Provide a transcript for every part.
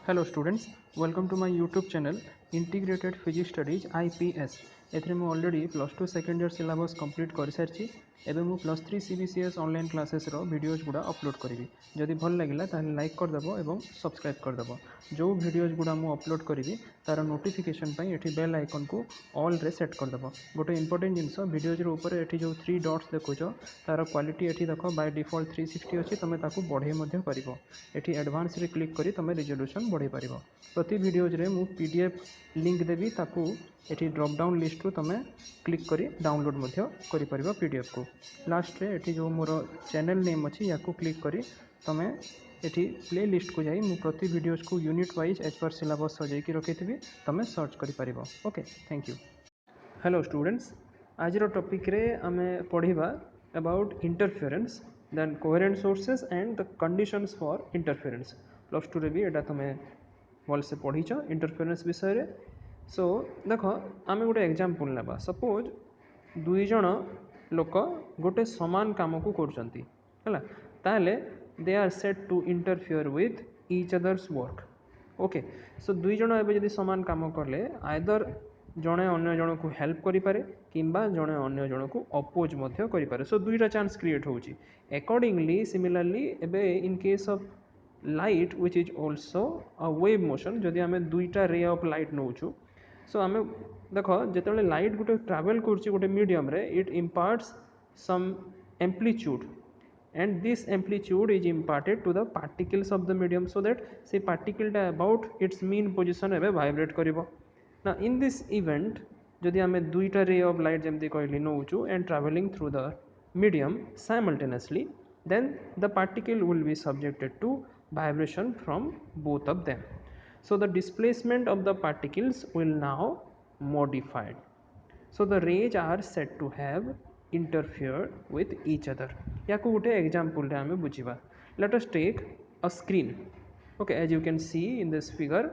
Hello students, welcome to my YouTube channel Integrated Physics Studies IPS. एथरे मु already +2 second year syllabus complete कर सारी एवं मु +3 CBCS online classes रो videos गुड़ा upload करी जदि भल लगिला ताहले लाइक करदेव और सब्सक्राइब करदेव जो वीडियोज गुड़ा मु अपलोड करी तार नोटिफिकेशन पाई एठी बेल आइकन को ऑल रे सेट करदेव गोटे इंपोर्टेंट जिनस वीडियोज ऊपर एठी जो 3 डॉट्स देखुच तार क्वालिटी एठी देख बाय डिफॉल्ट 360 अच्छी तुम ताकू बढ़े मध्य करिवो एठी एडवांस रे क्लिक करी तुम रिजोल्यूशन बढ़े पारिबो प्रति वीडियोज रे मु पीडीएफ लिंक देवी ताकू एठी ड्रॉप डाउन लिस्ट रू तुम क्लिक करी डाउनलोड मध्य करि परिबो पीडीएफ को लास्ट रे एठी जो मोर चैनल नेम अछि याकू क्लिक करी तुम एठी प्ले लिस्ट को जाई मु प्रति वीडियोज को unit wise as per syllabus सजाई की रखिथिबी तुम सर्च करि परिबो। Okay, thank you. Hello students, आज रो टॉपिक रे आमे पढिबा about interference then coherent sources and the conditions for interference. +2 रे भी एटा तुमे भल से पढ़ीच इंटरफेरेंस विषय रे। सो देख आम गोटे एग्जांपल नेबा। सपोज दुई जण लोक गोटे समान काम को करचंती हैला, ताले they are set to interfere with each others work. Okay, so दुई जण एबे जदि समान काम करले आइदर जणे अन्य जण को हेल्प करि पारे किंबा जणे अन्य जण को अपोज मध्य करि पारे। सो दुईटा चांस क्रिएट होउची। अकॉर्डिंगली सिमिलरली एबे in case of light which is also a wave motion, जदि आमे दुईटा रे ऑफ लाइट नौचु, सो आमे देख जिते लाइट गोटे ट्रावेल कर गोटे medium ray it imparts some amplitude and this amplitude is imparted to the particles of the medium so that से पार्टिकलटा अबाउट इट्स मीन पोजिशन एवं वाइब्रेट करिवो ना। इन दिस इवेंट जदि आमे दुईटा रे ऑफ लाइट जमती कहली नौचु and travelling through the medium simultaneously, then the particle will be subjected to vibration from both of them. So the displacement of the particles will now modified. So the rays are said to have interfered with each other. याकू गोटे example रे आमे बुझिबा। Let us take a screen. Okay, as you can see in this figure,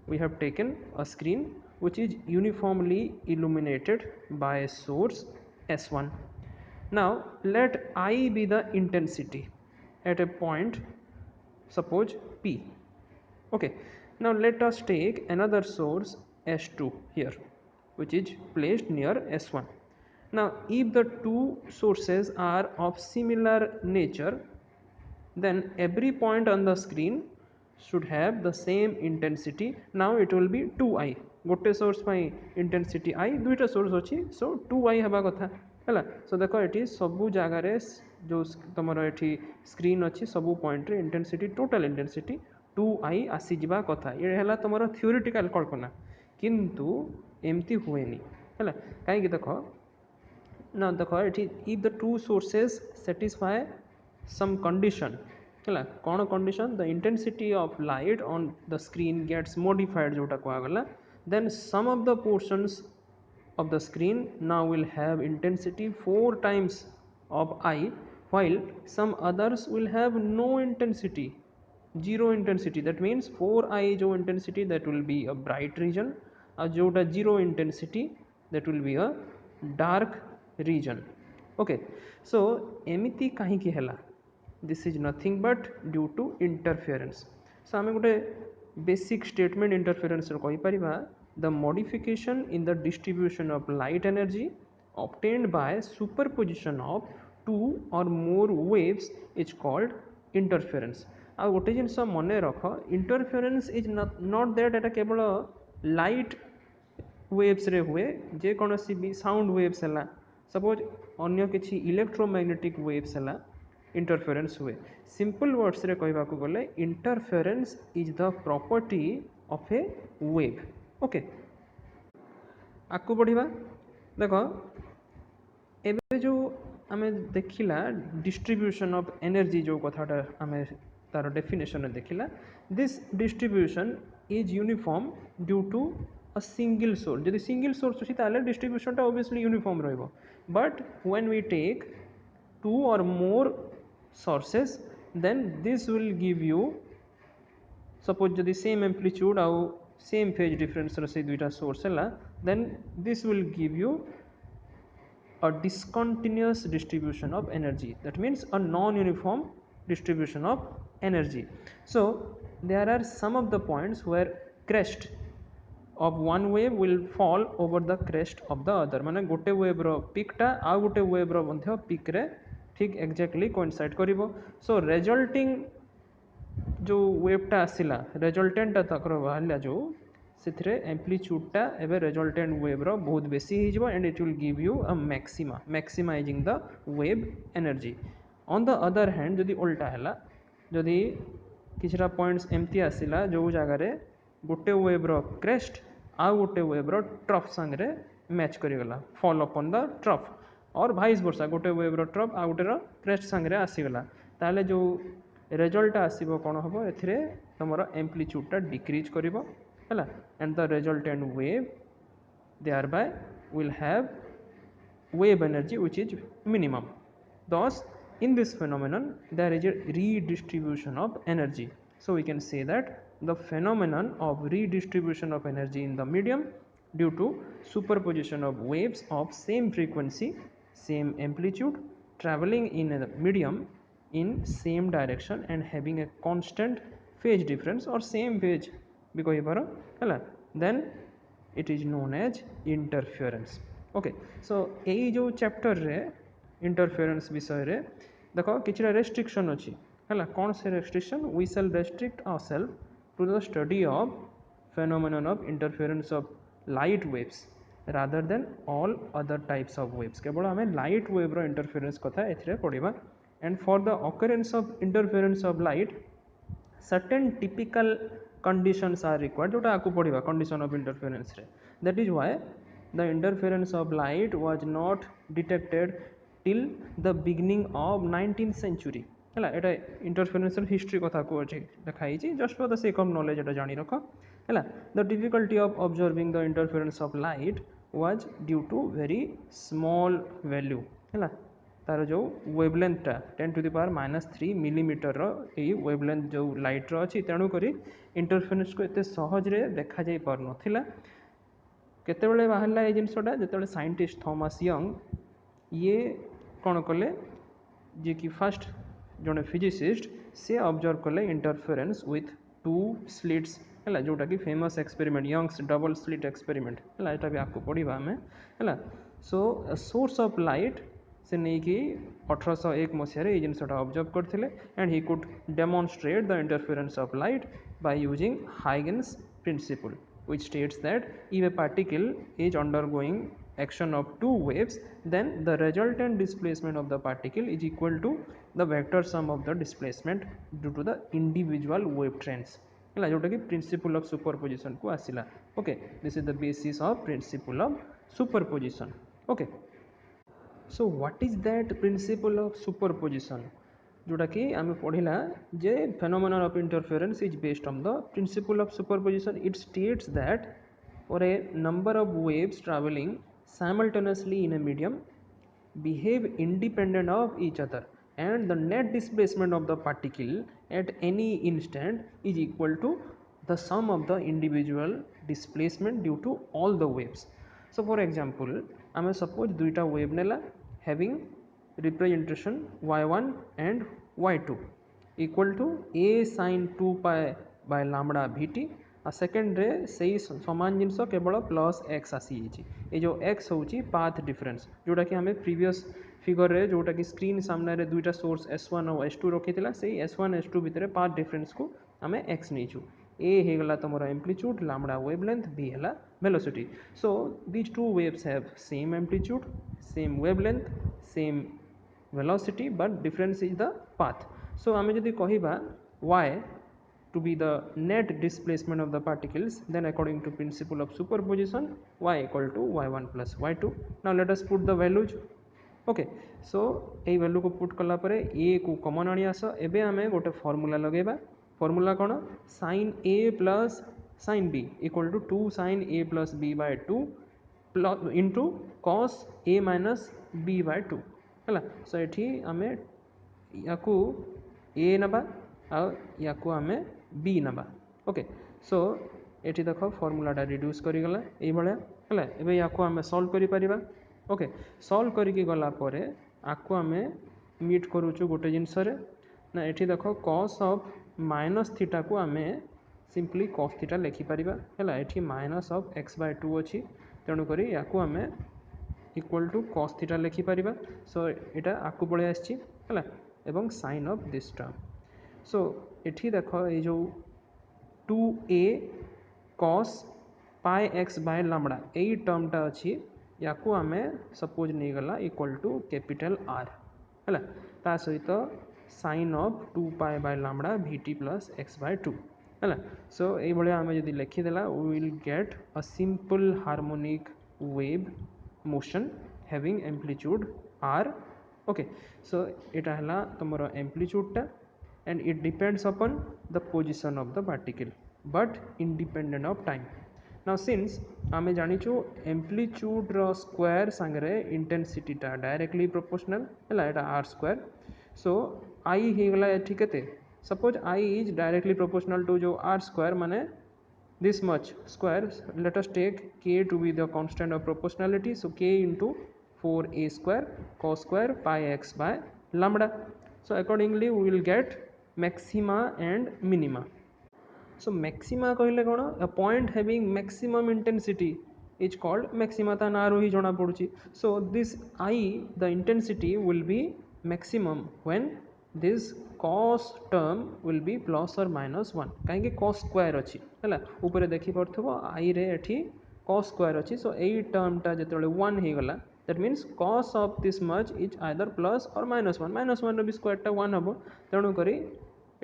we have taken a screen which is uniformly illuminated by a source S1. Now let I be the intensity at a point, suppose P. Okay, now let us take another source S2 here which is placed near S1. Now if the two sources are of similar nature, then every point on the screen should have the same intensity. Now it will be 2I. गोटे source pi intensity I, दुईटा source अच्छी, सो 2I हवा कथा है। सो देख ये सबू जगार जो तुम ये स्क्रीन अच्छी सबू पॉइंट रे इंटेंसिटी टोटल इंटेंसिटी 2I आसीजा कथा। ये है तुम थ्योरेटिकल कल्पना, किंतु एमती हुए है कहीं देख ना। देख ये if the two sources satisfy some condition है, कौन condition? The intensity of light on the screen gets modified जोटा कहगला, then some of the portions of the screen now will have intensity 4 times of I, while some others will have no intensity, zero intensity. That means 4I जो intensity that will be a bright region, और जोटा zero intensity that will be a dark region. Okay, so एमिति कहीं की हैला, this is nothing but due to interference. So आमे गोटे basic statement interference रो कहि परिबा, the modification in the distribution of light energy obtained by superposition of two or more waves is called interference. आ गोटे जिनस मन रख, इंटरफेरेंस इज नॉट दैट एटा केवल light waves रे हुए, जे कोनोसी भी साउंड वेव्स हैला, सपोज अन्य किछि इलेक्ट्रोमैग्नेटिक वेव्स हैला, इंटरफेरेंस हुए। सिंपल वर्ड्स रे कहबा को गले interference is the property of a wave. Okay, आकु बढ़िबा। देखो एबे जो आमे देखिला डिस्ट्रीब्यूशन ऑफ एनर्जी जो कथाटा आमे तार डेफिनेशन देखिला, this distribution is uniform due to a single source. जदि सिंगल सोर्स अछि ताले डिस्ट्रीब्यूशनटा ऑब्वियसली यूनिफॉर्म रहइबो, but when we take two or more sources, then this will give you, suppose जदि same amplitude आउ same phase difference से दुईटा source है, then this will give you a discontinuous distribution of energy. That means a non-uniform distribution of energy. So there are some of the points where crest of one wave will fall over the crest of the other, माने गोटे wave रो pick टा आ गोटे wave रो मध्य pick रे ठीक exactly coincide करिवो. सो resulting जो वेवटा आसला रेजल्टेंटा तकर बाहरला जो से एम्प्लीट्यूडटा एवं रेजल्टेंट वेव्र बहुत बेसी हो and it will give you a maxima maximising the wave energy. On the other hand जदि उल्टा है जदि किछटा पॉइंट्स एमती आसला जो जगार गोटे वेव्र क्रेस्ट आ गोटे वेव्र ट्रफ सांगे मैच करीगला फॉल अपन द ट्रफ और भाइस वर्षा गोटे वेव्र ट्रफ आ गोटे क्रेस्ट सांगे आसीगला ताले जो रिजल्ट आसो कौन हम ए तुम एम्प्लीट्यूडटा डिक्रीज कर and the resultant wave thereby will have wave energy which is minimum. Thus in this phenomenon there is a redistribution of energy. So we can say that the phenomenon of redistribution of energy in the medium due to superposition of waves of same frequency same amplitude traveling in a medium in same direction and having a constant phase difference or same phase भी कहि पारो हला then it is known as interference. Okay so यही जो chapter रे interference विषय रे देखो किछटा restriction अच्छी है कौन से restriction we shall restrict ourselves to the study of phenomenon of interference of light waves rather than all other types of waves केवल आम लाइट वेव रो इंटरफेरेंस कथा एथिरे पढ़िबा. And for the occurrence of interference of light certain typical conditions are required जोटा आपको पढ़िबा condition of interference रे. That is why the interference of light was not detected till the beginning of 19th century. है एटा interference history कथा को देखाई just for the sake of knowledge एटा जानी रख है. The difficulty of observing the interference of light was due to very small value है तार जो वेवलेंथटा 10⁻³ मिलीमीटर यही वेवलेंथ जो लाइट अच्छी तेणुक इंटरफेरेंस को एत सहजरे देखा जाई पार नथिला. केतेबेले बाहरला ये जिनसटा जो साइंटिस्ट थॉमस यंग ये कौन कले जे कि फर्स्ट जड़े फिजिसिस्ट से ऑब्जर्व कले इंटरफेरेंस विथ टू स्लिट्स है जोटा कि famous experiment Young's double slit experiment है यहाँ भी आपको पढ़ा आम है. सो सोर्स ऑफ लाइट से नहीं कि 1801 मसीह ये जिनसटा ऑब्जर्व करते and he could demonstrate the interference of light by using Huygens principle which states that if a particle is undergoing action of two waves then the resultant displacement of the particle is equal to the vector sum of the displacement due to the individual wave trends है जोटा कि principal of superposition को आसिला. Okay this is the basis of principle of superposition. Okay so what is that principle of superposition जोटा कि आम पढ़ला जे phenomenon of interference is based on the principle of superposition. It states that for a number of waves travelling simultaneously in a medium behave independent of each other and the net displacement of the particle at any instant is equal to the sum of the individual displacement due to all the waves. So for example आम suppose दुईटा wave नेला having representation y1 and y2 equal to a sin 2π by lambda vt आ second ray सही समान जिनस केवल plus x आसी ये जो एक्स हूँ पाथ डिफरेंस जोटा कि हमें प्रीवियस फिगर रे जोटा कि स्क्रीन सामने रे दुईटा सोर्स S1 और S2 रखी से S1 S2 भितर पाथ डिफरेंस को आम एक्स नहीं ए होगला तुम एम्प्लीट्यूड लैम्बडा वेवलेंथ बी है velocity. So these two waves have same amplitude same wavelength same velocity but difference is the path. So आम जदि कहबा y to be the net displacement of the particles then according to principle of superposition y equal to y1 plus y2. Now let us put the values. Okay so এই value को put कला परे a को common आनी आस एबे आमे गोटे formula लगेबा. फार्मूला कोन sin a plus sin b equal to 2 sin a plus b by 2 plus into cos a minus b by 2 है. सो ये आम या ए नबा या आम बी नबा. ओके सो ये देख फर्मूलाटा रिड्यूस करगला ये है एवं या आम सल्व कर. ओके सल्व करके गला आकु आम मीट करुचु गोटे जिनस ना एठी देखो cos ऑफ माइनस थीटा को आमे सिंपली cos थीटा लिखि परिबा हैला एठी माइनस ऑफ x/2 अछि तेणु करी याकू आमे इक्वल टू cos थीटा लिखि परिबा सो एटा आकु पळे आछि हैला एवं sin of this term so एठी देखो ए जो 2a cos पाई x बाय लैम्बडा यही टर्मटा अच्छी या आम सपोज नहीं गला इक्वल टू कैपिटल आर है ता सहित sine of 2 pi by lambda vt plus x/2 है सो ये आम जब लिखिदेला we will get a simple harmonic wave motion having amplitude r okay so यहाँ है तुम एम्प्लीट्यूडटा and it depends upon the position of the particle but independent of time. Now since आमे जानिचु एम्प्लीट्यूड रो स्क्वायर संगरे इंटेंसिटी टा directly proportional हैला एटा r स्क्वायर सो I हे गला एठी केते सपोज I इज डायरेक्टली प्रोपोर्शनल टू जो r स्क्वायर माने this much square let us take k to be the constant of proportionality so k into 4a square cos square pi x by lambda so accordingly we will get maxima and minima. So maxima कहले कौन a point having maximum intensity is called maxima ता ना ही जना पड़ुची so this I the intensity will be maximum when this cos term will be plus or minus 1 कहीं cos square अच्छी है ऊपर देखी पड़थबो I रे एठी cos square अच्छी so यही term टा जेतले 1 हे गला that means cos of this much is either plus or minus 1 minus 1 रो भी स्क्वायर टा 1 हबो तेणु करी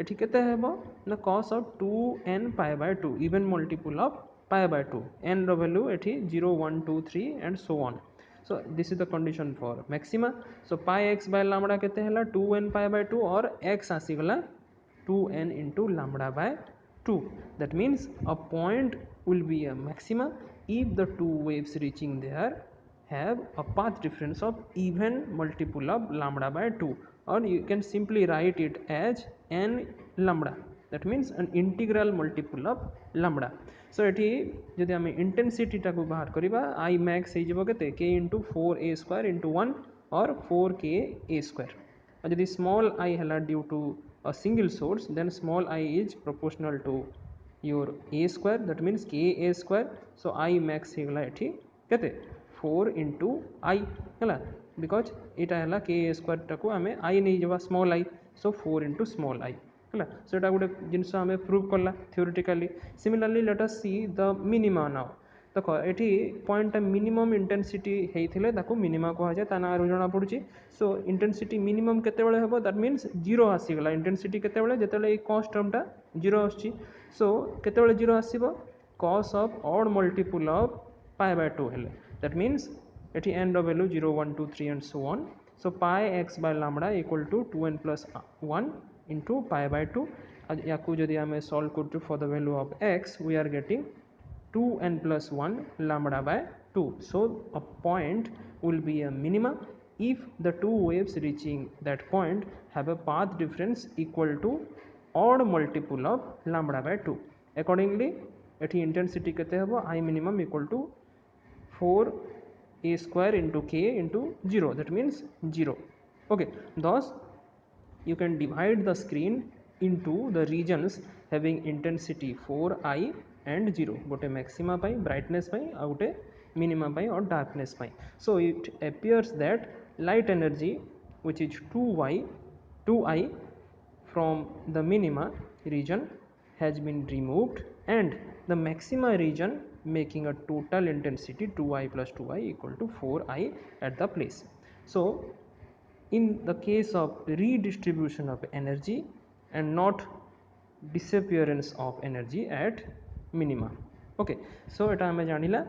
एठी केते हेबो ना cos of 2n pi by 2 even multiple of pi by 2 n रो वैल्यू एठी 0 1 2 3 and so on so this is the condition for maxima so pi x by lambda केते हला 2n pi by 2 और x आसी गला 2n into lambda by 2 that means a point will be a maxima if the two waves reaching there have a path difference of even multiple of lambda by 2 or you can simply write it as n lambda that means an integral multiple of lambda so एठी जदि आम intensity टाको बाहर करिबा I max हे जबो केते k into 4a square into 1 or 4k a square और जदि small I हला due to a single source then small I is proportional to your a square that means k a square so I max हे गला एठी केते 4 into I है because यहाँ है के स्क्वायर टाक आम I नहीं जावा small I so 4 into small I है सो गोटे जिनस आम प्रूव कला theoretically similarly let us see the minima now देख ये पॉइंटा मिनिमम इंटेंसिटी होता मिनिमा कह जाए ता ना जना पड़ी सो इंटेंसिटी मिनिमम केतेबेले हेबो दैट मीन्स जीरो आसीगला इंटेंसिटी केतेबेले जेतेबेले कॉस टर्मटा जीरो आछि सो केतेबेले जीरो आसीबो cos of odd multiple of pi by 2 हेले दैट मीन्स एटी n रो value 0 1 2 3 and so on so pi x by lambda equal to 2n plus 1 into pi by 2 याकू जदि आम solve करछु for the value of x we are getting 2n plus 1 lambda by 2 so a point will be a minima if the two waves reaching that point have a path difference equal to odd multiple of lambda by 2 accordingly eighty intensity केते हेबो I minimum equal to 4a square into k into 0 that means 0 okay thus you can divide the screen into the regions having intensity 4I and 0 गोटे maxima पाई brightness पाई और गोटे minima पाई और darkness pi so it appears that light energy which is 2I from the minima region has been removed and the maxima region making a total intensity 2I plus 2I equal to 4I at the place so in the case of redistribution of energy and not disappearance of energy at minima okay so एटा हमें जानिला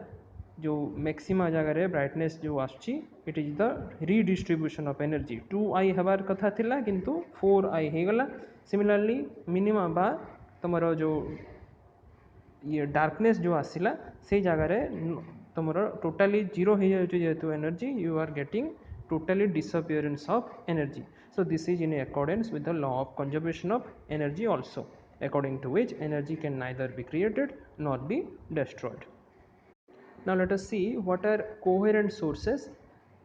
जो maxima जगह brightness जो आछी it is the redistribution of energy 2I हबार कथा थिला किंतु 4I हे गला सिमिलरली मिनिमा बा तमरो जो ये डार्कनेस जो आसिला से जगह तुम टोटाली जीरो हो जाए जेहेतु energy you are getting totally disappearance of energy so this is in accordance with the law of conservation of energy also according to which energy can neither be created nor be destroyed. Now let us see what are coherent sources.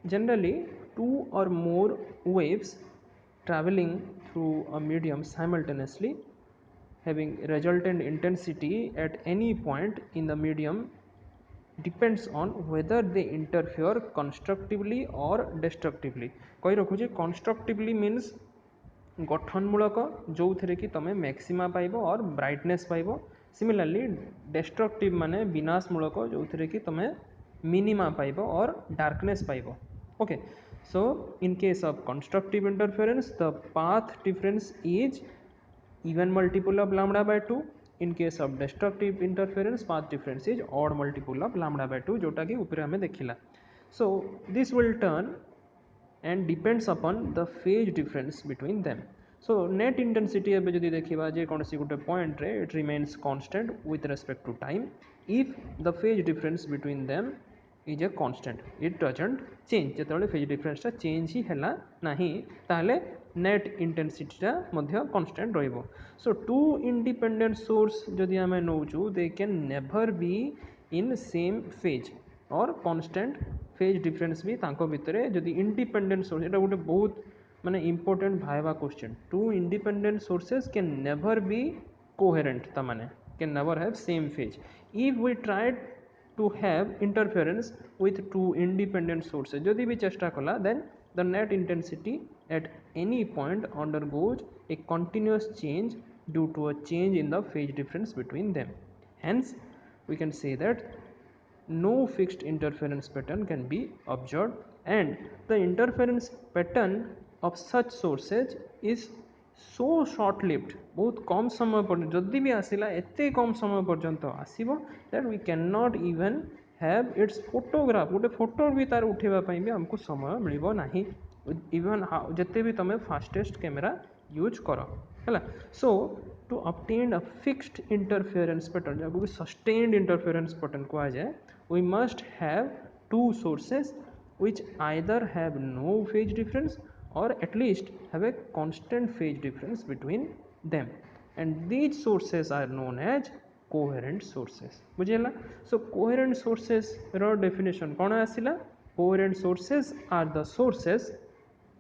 Generally two or more waves traveling through a medium simultaneously having resultant intensity at any point in the medium depends on whether they interfere constructively or destructively. कही रखुचे constructively means गठनमूलक जो थे कि तुम maxima पाइब और brightness पाइब. Similarly destructive माने विनाशमूलक जो थे कि तुम मिनिमा पाइब और डार्कनेस पाइब. Okay, so in case of constructive interference the path difference is even multiple of lambda by 2. In case of destructive interference path difference is odd multiple of lambda by 2 जोटा कि ऊपर हमें देखिला. So this will turn and depends upon the phase difference between them. So net intensity एबे जदि देखिबा जे कोनसी गुटे point रे it remains constant with respect to time if the phase difference between them is a constant, it doesn't change. जेतबेले phase difference टा change ही हैला नाही ताले net intensity टा मध्य constant रहिबो. So two independent source जदि आमे नौचु they can never be in same phase और constant phase difference भी तांको भितरे जदि independent source एटा गुटे बहुत माने important viva question. Two independent sources can never be coherent ता माने can never have same phase. If we tried to have interference with two independent sources जदि भी चेष्टा कला then the net intensity at any point undergoes a continuous change due to a change in the phase difference between them. Hence we can say that no fixed interference pattern can be observed and the interference pattern of such sources is so short lived बहुत कम समय पर जदि भी आसिला एते कम समय पर्यंत आसीबो that we cannot even have its photograph गोटे photo भी तार उठेबा पई भी हमको समय मिलिबो नाही इवन जते भी तमे फास्टेस्ट कैमरा यूज करो हैला. सो to obtain a fixed interference pattern जाको भी sustained interference pattern को आ जाए we must have two sources which either have no phase difference or at least have a constant phase difference between them and these sources are known as coherent sources. बुझेला. so coherent sources रो definition कोन आसिला. coherent sources are the sources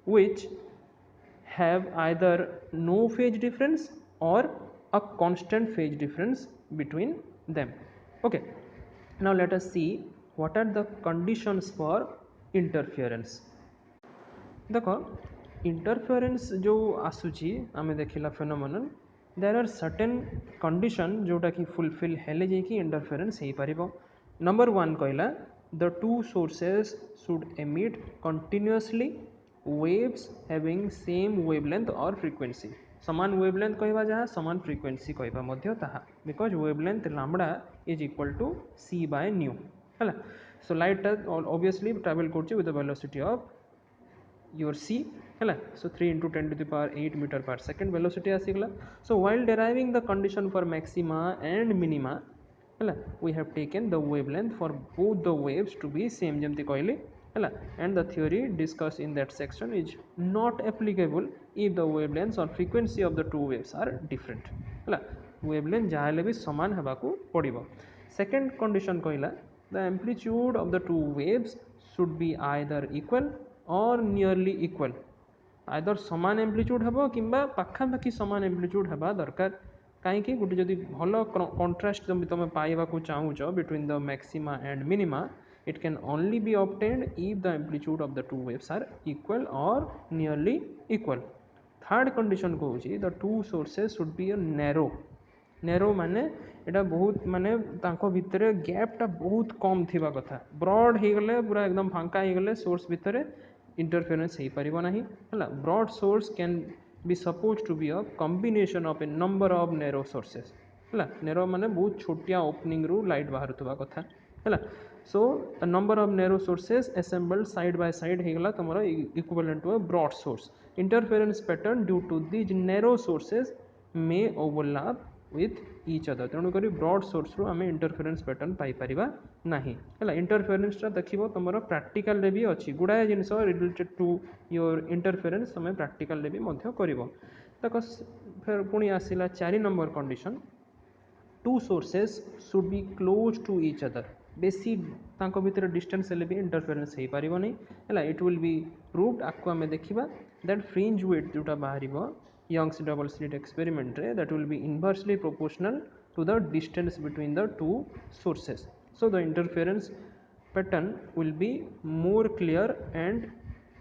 which have either no phase difference or a constant phase difference between them. Okay, now let us see what are the conditions for interference. देखो interference जो आसुची आमे देखिला phenomenon there are certain condition जोटा कि fulfil हेले जे कि interference हे परिबो. Number 1 कहला the two sources should emit continuously waves having same wavelength or frequency. समान wavelength कहबा जहा समान frequency कहबा मध्य ताहा because wavelength lambda is equal to c by nu हैला. so light obviously travel करछि with the velocity of your c हैला. so 3 into 10 to the power 8 meter per second velocity आसीगला. so while deriving the condition for maxima and minima हैला we have taken the wavelength for both the waves to be same जेमति कहली हैला and the theory discussed in that section is not applicable if the wavelengths or frequency of the two waves are different हैला. wavelength जाहले भी समान हेबा को पड़िबो. second condition कहला the amplitude of the two waves should be either equal or nearly equal. either समान amplitude हेबो किंबा पाखापाखि समान एम्प्लीट्यूड हेबा दरकार. कहीं गोटे जदि भल कंट्रास्ट जब तुम पाइबा को चाहूच between the maxima and minima it can only be obtained if the amplitude of the two waves are equal or nearly equal. third condition कहूची the two sources should be a narrow माने एटा बहुत माने तांको भितरे gap टा बहुत कम थिबा कथा. Broad हे गले पूरा एकदम फांका हे गले सोर्स भितरे इंटरफेरेंस हे परिबो नाही हला. Broad source can be suppose to be a combination of a number of narrow sources हला. नैरो माने बहुत छोटिया ओपनिंग रु लाइट बाहरथुबा कथा हला. so a number of narrow sources assembled side by side हे गला तमरो equivalent to a broad source. interference pattern due to these narrow sources may overlap with each other. तेणु करी ब्रॉड सोर्स रु आमे interference pattern पाई परिबा नाही हला. Interference टा देखिबो तमरो practical रे भी अछि गुडाय जिंस रिलेटेड टू योर इंटरफेरेंस हमें प्रैक्टिकल रे भी मध्य करिवो. तक फिर पुणी आसिला 4 number condition two sources should be close to each other. बेसी तांको भितर डिस्टेंस हेले भी इंटरफेरेंस हो पारिबो नहीं हैला इट विल बी प्रूव्ड आको आमे देखिबा दैट फ्रिंज विड्थ जोटा बाहरिबो यंग्स डबल स्लिट एक्सपेरिमेंट रे that will be inversely proportional to the distance between the two sources. So the interference pattern will be more clear and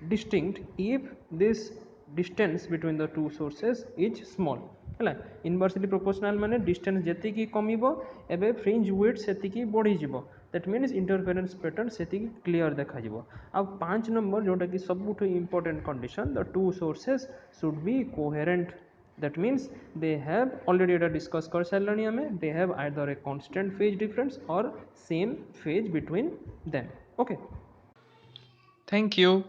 distinct if this distance between the two sources is small. है inversely proportional माने distance जेतिकी कमिबो एबे fringe width सेतिकी बढ़ी जिवो that means interference pattern सेतिकी clear देखा जिवो अब 5 नंबर जोटा कि सबुठो important condition the two sources should be coherent that means they have already discussed कर सारे आम they have either a constant phase difference or same phase between them. Okay, Thank you.